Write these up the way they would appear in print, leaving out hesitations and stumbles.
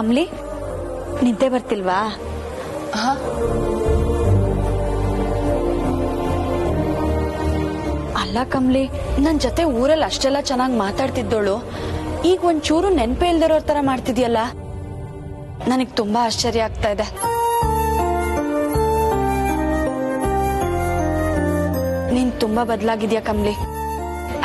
ಕಮಲಿ ನಿದ್ದೆ ಬರ್ತಿಲ್ವಾ? ಅಲ್ಲ ಕಮಲಿ, ನನ್ ಜೊತೆ ಊರಲ್ಲಿ ಅಷ್ಟೆಲ್ಲ ಚೆನ್ನಾಗಿ ಮಾತಾಡ್ತಿದ್ದೋಳು ಈಗ ಒಂಚೂರು ನೆನ್ಪೇ ಇಲ್ದಿರೋ ತರ ಮಾಡ್ತಿದ್ಯಲ್ಲ. ನನಗ್ ತುಂಬಾ ಆಶ್ಚರ್ಯ ಆಗ್ತಾ ಇದೆ. ನೀನ್ ತುಂಬಾ ಬದಲಾಗಿದ್ಯಾ ಕಮಲಿ.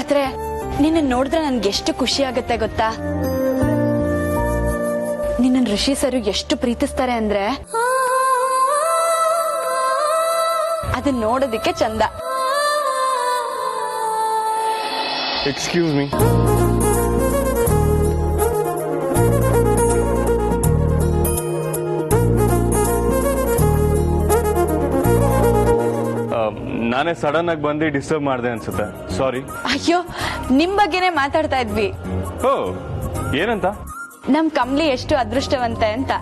ಆದ್ರೆ ನಿನ್ನ ನೋಡಿದ್ರೆ ನನ್ಗೆ ಎಷ್ಟು ಖುಷಿ ಆಗತ್ತೆ ಗೊತ್ತಾ? ನಿನ್ನ ಋಷಿ ಸರು ಎಷ್ಟು ಪ್ರೀತಿಸ್ತಾರೆ ಅಂದ್ರೆ ಅದನ್ನ ನೋಡೋದಿಕ್ಕೆ ಚಂದ. Excuse me. ನಾನೇ ಸಡನ್ ಆಗಿ ಬಂದು ಡಿಸ್ಟರ್ಬ್ ಮಾಡಿದೆ ಅನ್ಸುತ್ತೆ, ಸಾರಿ. ಅಯ್ಯೋ, ನಿಮ್ ಬಗ್ಗೆನೇ ಮಾತಾಡ್ತಾ ಇದ್ವಿ. ಓ, ಏನಂತ? ನಮ್ ಕಮಲಿ ಎಷ್ಟು ಅದೃಷ್ಟವಂತೆ ಅಂತ.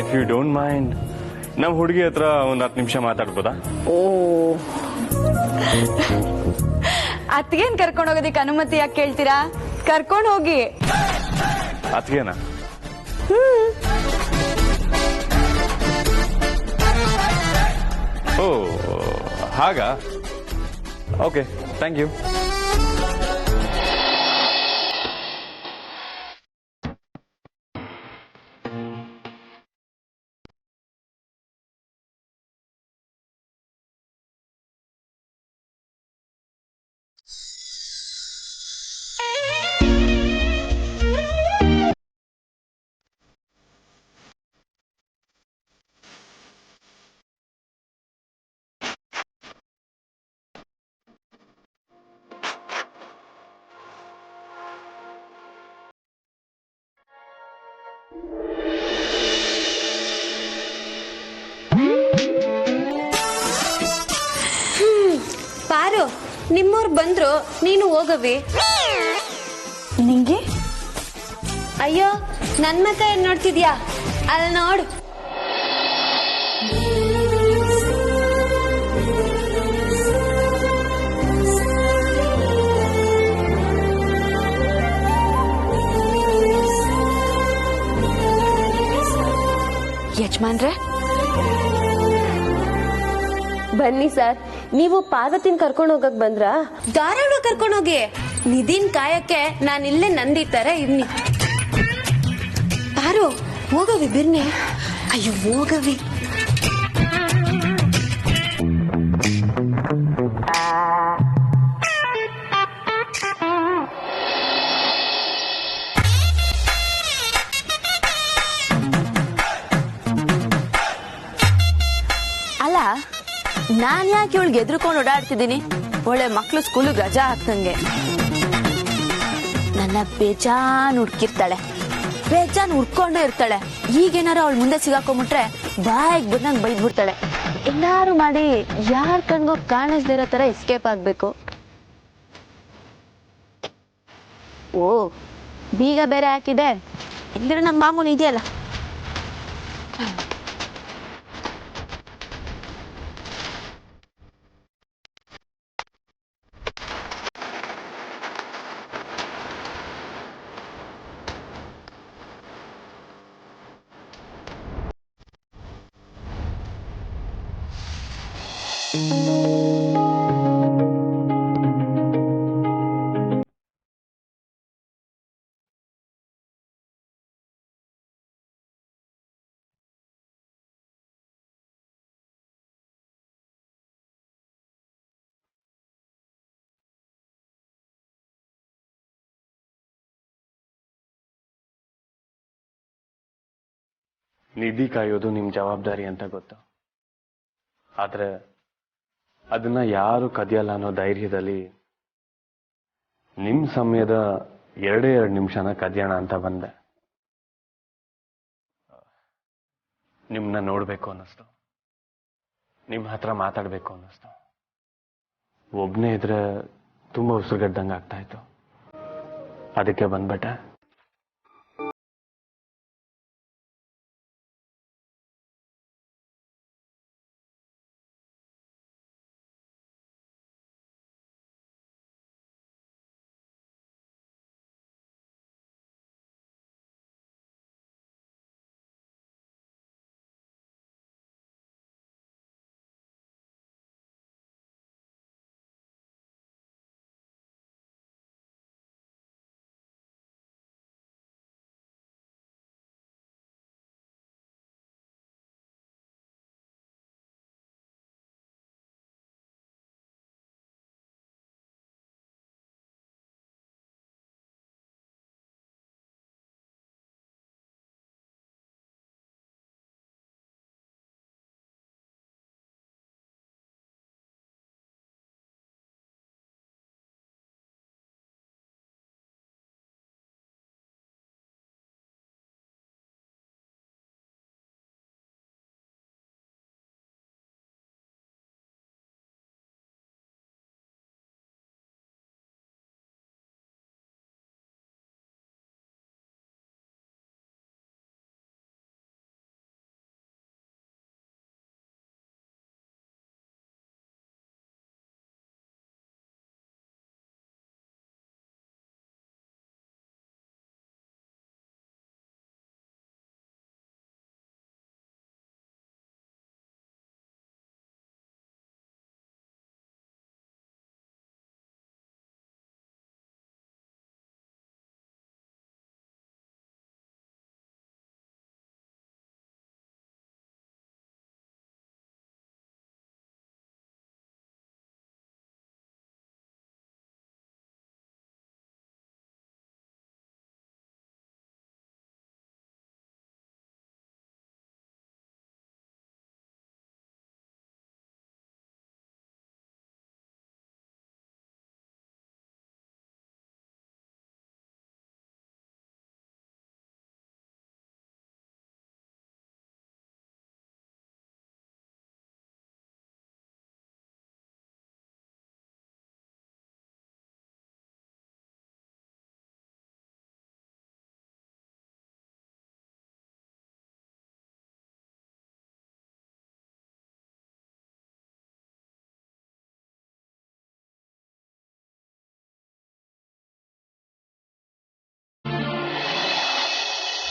ಇಫ್ ಯು ಡೋಂಟ್ ಮೈಂಡ್, ನಮ್ ಹುಡುಗಿ ಹತ್ರ ಒಂದ್ 10 ನಿಮಿಷ ಮಾತಾಡ್ಬೋದಾ? ಓ, ಅತ್ಗೇನ್ ಕರ್ಕೊಂಡ್ ಹೋಗೋದಿಕ್ ಅನುಮತಿ ಯಾಕೆ ಕೇಳ್ತೀರಾ? ಕರ್ಕೊಂಡ್ ಹೋಗಿ. ಅತ್ಗೇನಾ? ಓ, ಹಾಗಾ? Okay, thank you. ಪಾರು, ನಿಮ್ಮವ್ರು ಬಂದ್ರು, ನೀನು ಹೋಗವಿ. ನಿಂಗೆ? ಅಯ್ಯೋ, ನನ್ ಮಕ್ಕ ಏನ್ ನೋಡ್ತಿದ್ಯಾ? ಅಲ್ಲಿ ನೋಡು. ಯಜಮಾನ್ರೆ, ಬನ್ನಿ ಸರ್. ನೀವು ಪಾರ್ವತಿನ ಕರ್ಕೊಂಡು ಹೋಗಕ್ ಬಂದ್ರಾ? ಧಾರಾಳ ಕರ್ಕೊಂಡೋಗಿ. ನಿಧಿನ್ ಕಾಯಕ್ಕೆ ನಾನು ಇಲ್ಲೇ ನಂದಿ ತರ ಇವ್ನಿ. ಪಾರು, ಹೋಗವಿ ಬಿರ್ನೆ. ಅಯ್ಯೋ, ಹೋಗವಿ. ಅಲ್ಲ, ನಾನ್ ಯಾಕೆ ಇವಳಿಗೆ ಎದ್ರುಕೊಂಡು ಓಡಾಡ್ತಿದ್ದೀನಿ? ಒಳ್ಳೆ ಮಕ್ಳು ಸ್ಕೂಲಿಗೆ ರಜಾ ಹಾಕ್ತಂಗೆ. ನನ್ನ ಬೇಜಾನ್ ಹುಡ್ಕಿರ್ತಾಳೆ, ಬೇಜಾನ್ ಹುಡ್ಕೊಂಡೇ ಇರ್ತಾಳೆ. ಈಗೇನಾರ ಅವಳು ಮುಂದೆ ಸಿಗಾಕೊಂಡ್ಬಿಟ್ರೆ ಬಾಯಿಗೆ ಬಂದಂಗ್ ಬೈದ್ಬಿಡ್ತಾಳೆ. ಎಲ್ಲಾರು ಮಾಡಿ ಯಾರ್ ಕಣ್ಗೋ ಕಾಣಿಸ್ದೇ ಇರೋ ತರ ಎಸ್ಕೇಪ್ ಆಗ್ಬೇಕು. ಓ, ಬೀಗ ಬೇರೆ ಹಾಕಿದೆ. ಇಲ್ಲಿರೋ ನಮ್ಮ ಮಾಮೂಲಿ ಇದೆಯಲ್ಲ. ನಿಧಿ ಕಾಯೋದು ನಿಮ್ ಜವಾಬ್ದಾರಿ ಅಂತ ಗೊತ್ತು. ಆದ್ರೆ ಅದನ್ನ ಯಾರು ಕದಿಯಲ್ಲ ಅನ್ನೋ ಧೈರ್ಯದಲ್ಲಿ ನಿಮ್ ಸಮಯದ 2 ನಿಮಿಷನ ಕದಿಯೋಣ ಅಂತ ಬಂದೆ. ನಿಮ್ನ ನೋಡ್ಬೇಕು ಅನ್ನಿಸ್ತು, ನಿಮ್ ಹತ್ರ ಮಾತಾಡ್ಬೇಕು ಅನ್ನಿಸ್ತು. ಒಬ್ನೇ ಇದ್ರೆ ತುಂಬಾ ಉಸಿರುಗಡ್ದಂಗೆ ಆಗ್ತಾ ಇತ್ತು, ಅದಕ್ಕೆ ಬಂದ್ಬಿಟ್ಟೆ.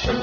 ಯಜಮಾನ್ರು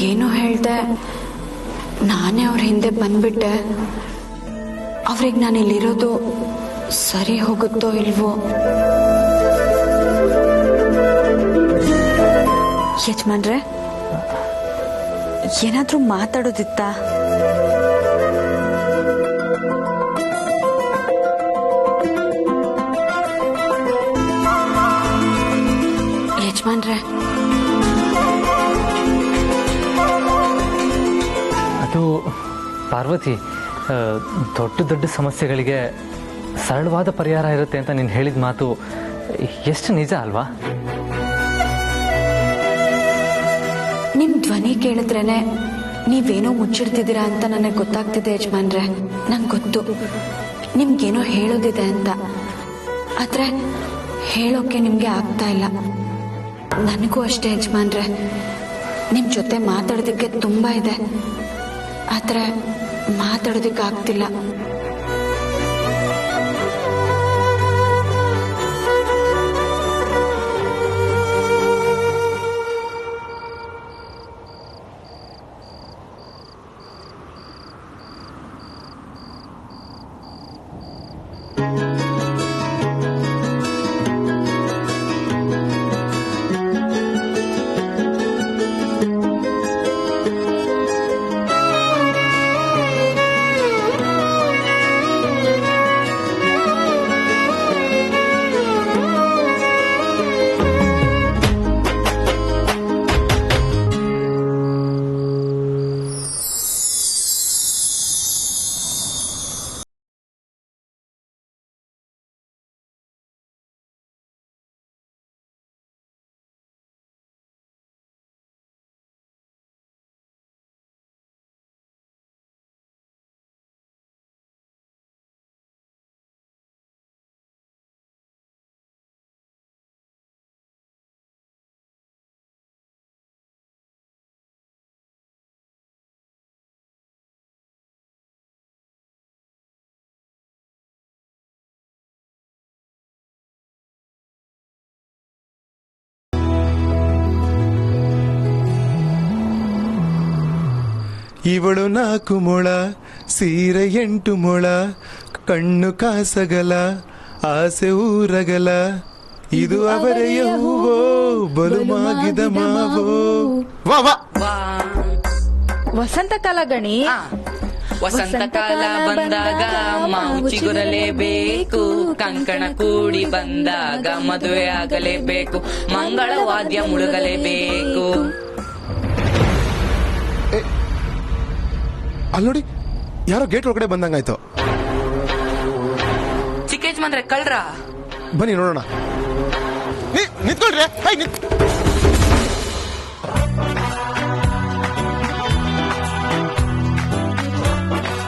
ಏನು ಹೇಳ್ದೆ, ನಾನೇ ಅವ್ರ ಹಿಂದೆ ಬಂದ್ಬಿಟ್ಟೆ. ಅವ್ರಿಗೆ ನಾನು ಇಲ್ಲಿರೋದು ಸರಿ ಹೋಗುತ್ತೋ ಇಲ್ವೋ? ಯಜಮಾನ್ರೆ, ಏನಾದ್ರೂ ಮಾತಾಡೋದಿತ್ತಾ? ಯಜಮಾನ್ರೆ, ಅದು ಪಾರ್ವತಿ, ದೊಡ್ಡ ದೊಡ್ಡ ಸಮಸ್ಯೆಗಳಿಗೆ ಸರಳವಾದ ಪರಿಹಾರ ಇರುತ್ತೆ ಅಂತ ನೀನು ಹೇಳಿದ ಮಾತು ಎಷ್ಟು ನಿಜ ಅಲ್ವಾ? ನಿಮ್ ಧ್ವನಿ ಕೇಳಿದ್ರೇನೆ ನೀವೇನೋ ಮುಚ್ಚಿಡ್ತಿದ್ದೀರಾ ಅಂತ ನನಗೆ ಗೊತ್ತಾಗ್ತಿದೆ ಯಜಮಾನ್ರೆ. ನಂಗೆ ಗೊತ್ತು ನಿಮ್ಗೇನೋ ಹೇಳೋದಿದೆ ಅಂತ, ಆದ್ರೆ ಹೇಳೋಕೆ ನಿಮ್ಗೆ ಆಗ್ತಾ ಇಲ್ಲ. ನನಗೂ ಅಷ್ಟೇ ಯಜಮಾನ್ರೆ, ನಿಮ್ ಜೊತೆ ಮಾತಾಡೋದಕ್ಕೆ ತುಂಬಾ ಇದೆ, ಆದ್ರೆ ಮಾತಾಡೋದಕ್ಕೆ ಆಗ್ತಿಲ್ಲ. ಇವಳು 4 ಮೊಳ, ಸೀರೆ 8 ಮೊಳ, ಕಣ್ಣು ಕಾಸಗಲ, ಆಸೆ ಊರಗಲ, ಇದು ಅವರೆಯ ಹೂವೋ, ಬಲು ಮಾಗಿದ ಮಾವೋ. ವಾ ವಾ ವಸಂತ ಕಾಲ ಗಣಿ. ವಸಂತ ಕಾಲ ಬಂದಾಗ ಮಾವು ಚಿಗುರಲೇಬೇಕು, ಕಂಕಣ ಕೂಡಿ ಬಂದಾಗ ಮದುವೆ ಆಗಲೇಬೇಕು, ಮಂಗಳ ವಾದ್ಯ ಮುಳುಗಲೇಬೇಕು. ಅಲ್ಲಿ ನೋಡಿ, ಯಾರೋ ಗೇಟ್ ಒಳಗಡೆ ಬಂದಂಗಾಯ್ತು. ಚಿಕ್ಕ ಯಜಮಾನ್ರೆ ಕಳ್ರ, ಬನ್ನಿ ನೋಡೋಣ. ನಿಂತ್ಕೊಳ್ರಿ.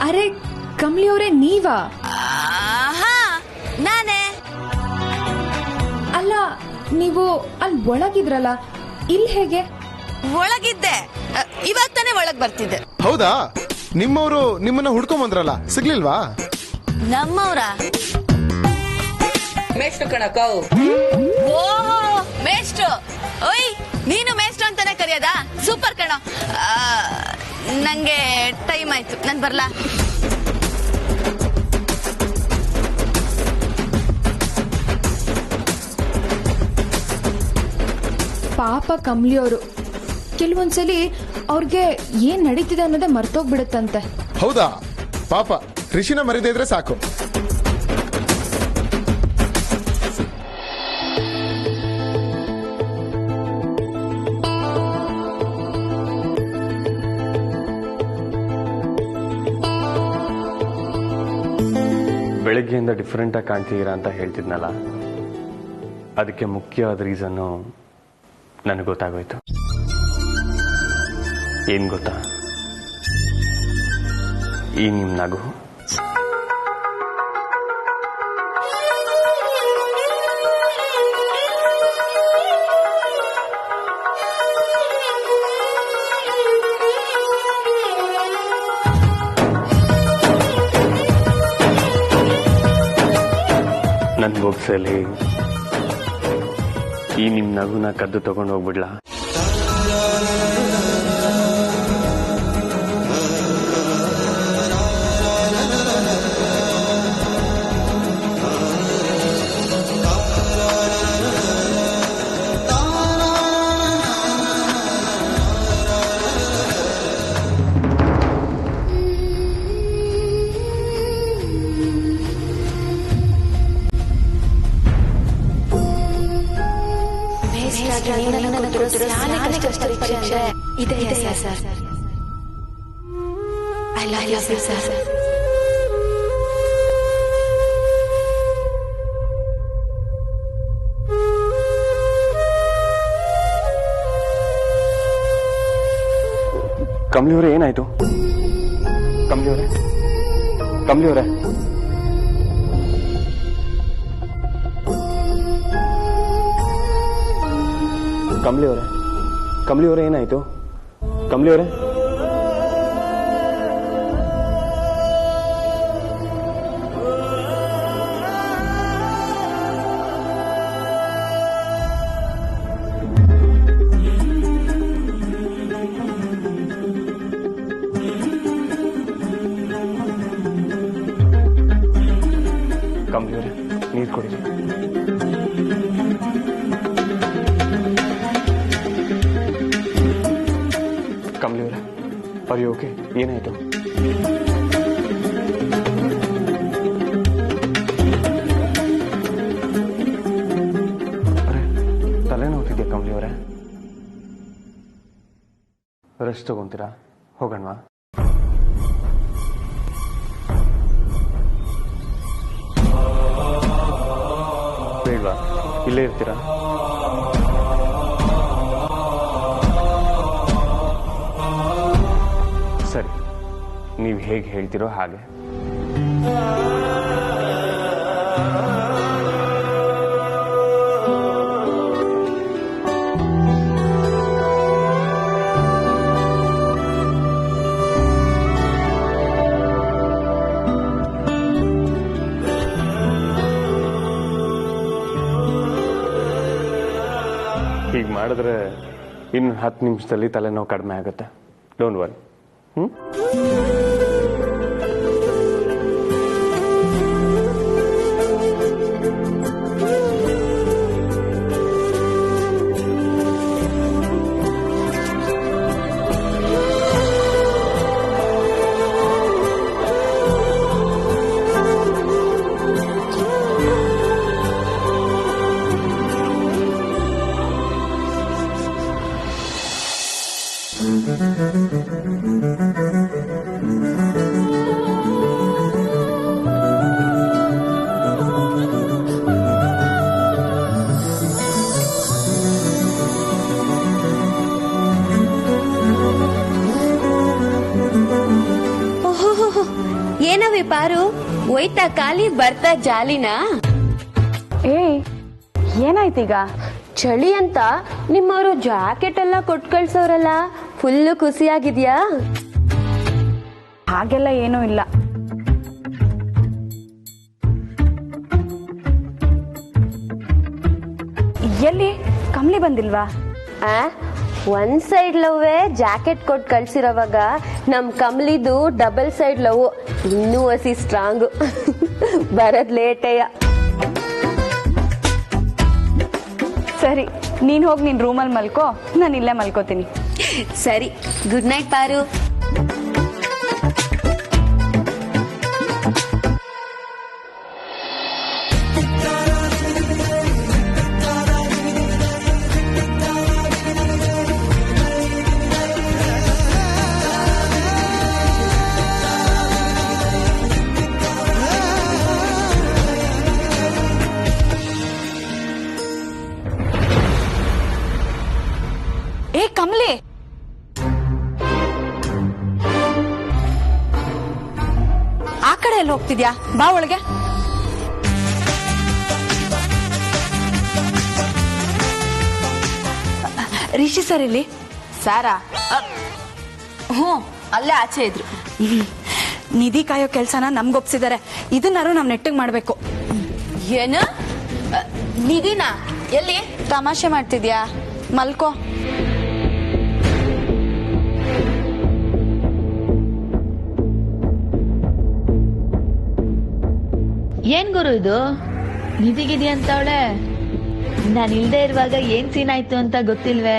ಅರೆ ಕಮಲಿ ಅವರೇ, ನೀವಾ? ನಾನೇ. ಅಲ್ಲ, ನೀವು ಅಲ್ಲಿ ಒಳಗಿದ್ರಲ್ಲ, ಇಲ್ಲಿ ಹೇಗೆ? ಒಳಗಿದ್ದೆ, ಇವಾಗ ತಾನೇ ಒಳಗ್ ಬರ್ತಿದ್ದೆ. ಹೌದಾ? ನಿಮ್ಮವರು ನಿಮ್ಮನ್ನ ಹುಡ್ಕೊಂಡ್ ಬಂದ್ರಲ್ಲ, ಸಿಗ್ಲಿಲ್ವಾ? ನಮ್ಮವ್ರ? ಮೇಷ್ಟ್ರು ಕಣಕೋ. ಓಹೋ, ಮೇಷ್ಟ್ರು. ಓಯ್, ನೀನು ಮೇಷ್ಟ್ರು ಅಂತಾನೆ ಕರೆಯೋದಾ? ಸೂಪರ್ ಕಣೋ. ನಂಗೆ ಟೈಮ್ ಆಯ್ತು, ನಾನ್ ಬರ್ಲಾ? ಪಾಪ ಕಮಲಿ ಅವರು, ಕೆಲವೊಂದ್ಸಲಿ ಅವ್ರಿಗೆ ಏನ್ ನಡೀತಿದೆ ಅನ್ನೋದೇ ಮರ್ತೋಗ್ಬಿಡುತ್ತಂತೆ. ಹೌದಾ? ಪಾಪ, ಋಷಿನ ಮರಿದೇ ಇದ್ರೆ ಸಾಕು. ಬೆಳಗ್ಗೆಯಿಂದ ಡಿಫ್ರೆಂಟಾಗಿ ಕಾಣ್ತಿದ್ದೀರಾ ಅಂತ ಹೇಳ್ತಿದ್ನಲ್ಲ, ಅದಕ್ಕೆ ಮುಖ್ಯವಾದ ರೀಸನ್ನು ನನಗೆ ಗೊತ್ತಾಗೋಯ್ತು. ಏನು ಗೊತ್ತಾ? ಈ ನಿಮ್ಮ ನಗು. ನನ್ನ ಬೊಕ್ಸಲ್ಲಿ ಈ ನಿಮ್ಮ ನಗುನ ಕದ್ದು ತಗೊಂಡು ಹೋಗ್ಬಿಡ್ಲಾ? ಇದೆ sir. I love you sir. ಕಮಲಿಯವರೇ, ಏನಾಯ್ತು? ಕಮಲಿಯವರೇ, ಕಮಲಿಯವರೇ, ಕಮಲಿಯವರೇ, ಕಮಲಿಯವರೇ, ಏನಾಯ್ತು? ಕಮಲಿಯವರೇ, ಕಮಲಿಯವರೇ, ನೀರು ಕೊಡಿ. ಕಮಲಿಯವರೇ, ಅರಿ ಓಕೆ, ಏನಾಯ್ತು? ಅರೆ, ತಲೆನೋವ್ತಿದ್ಯಾ ಕಮಲಿಯವರೇ? ರೆಸ್ಟ್ ತಗೊಂತೀರಾ? ಹೋಗೋಣವಾ? ಬೇಡವಾ? ಇಲ್ಲೇ ಇರ್ತೀರಾ? ಸರಿ, ನೀವು ಹೇಗೆ ಹೇಳ್ತಿರೋ ಹಾಗೆ. ಹೀಗೆ ಮಾಡಿದ್ರೆ ಇನ್ನು 10 ನಿಮಿಷದಲ್ಲಿ ತಲೆನೋವು ಕಡಿಮೆ ಆಗುತ್ತೆ. Don't worry. ಏನವಿ ಪಾರು, ಹೋಯ್ತಾ ಖಾಲಿ ಬರ್ತಾ ಜಾಲಿನಾ? ಏನಾಯ್ತೀಗ? ಚಳಿ ಅಂತ ನಿಮ್ಮವರು ಜಾಕೆಟ್ ಎಲ್ಲ ಕೊಟ್ಟು ಕಳ್ಸೋರಲ್ಲ, ಫುಲ್ಲು ಖುಷಿಯಾಗಿದ್ಯಾ? ಹಾಗೆಲ್ಲ ಏನೂ ಇಲ್ಲ. ಎಲ್ಲಿ ಕಮಲಿ ಬಂದಿಲ್ವಾ? ಒಂದ್ ಸೈಡ್ ಲವ್ವೇ ಜಾಕೆಟ್ ಕೊಟ್ಟು ಕಳ್ಸಿರೋವಾಗ ನಮ್ ಕಮಲಿದು ಡಬಲ್ ಸೈಡ್ ಲವ್ ಇನ್ನೂ ಹಸಿ ಸ್ಟ್ರಾಂಗ್. ಬರದ್ ಲೇಟೆಯ. ಸರಿ, ನೀನ್ ಹೋಗಿ ನಿನ್ ರೂಮಲ್ಲಿ ಮಲ್ಕೋ, ನಾನು ಇಲ್ಲೇ ಮಲ್ಕೋತೀನಿ. ಸರಿ, ಗುಡ್ ನೈಟ್ ಪಾರು. ಕಡೆ ಎಲ್ಲಿ ಹೋಗ್ತಿದ್ಯಾ? ಬಾ ಒಳಗೆ. ರಿಷಿ ಸರ್ ಇಲ್ಲಿ. ಸಾರಾ? ಹ್ಞೂ, ಅಲ್ಲೇ ಆಚೆ ಇದ್ರು. ನಿಧಿ ಕಾಯೋ ಕೆಲ್ಸನ ನಮ್ಗೊಪ್ಸಿದ್ದಾರೆ. ಇದನ್ನಾರು ನಾವ್ ನೆಟ್ಟಿಗೆ ಮಾಡ್ಬೇಕು. ಏನು? ನಿಧಿನ ಎಲ್ಲಿ? ತಮಾಷೆ ಮಾಡ್ತಿದ್ಯಾ? ಮಲ್ಕೋ. ಏನ್ ಗುರು ಇದು? ನಿಧಿಗಿದಿ ಅಂತವಳೆ. ನಾನು ಇಲ್ದೇ ಇರುವಾಗ ಏನ್ ಸೀನ್ ಆಯ್ತು ಅಂತ ಗೊತ್ತಿಲ್ವೇ?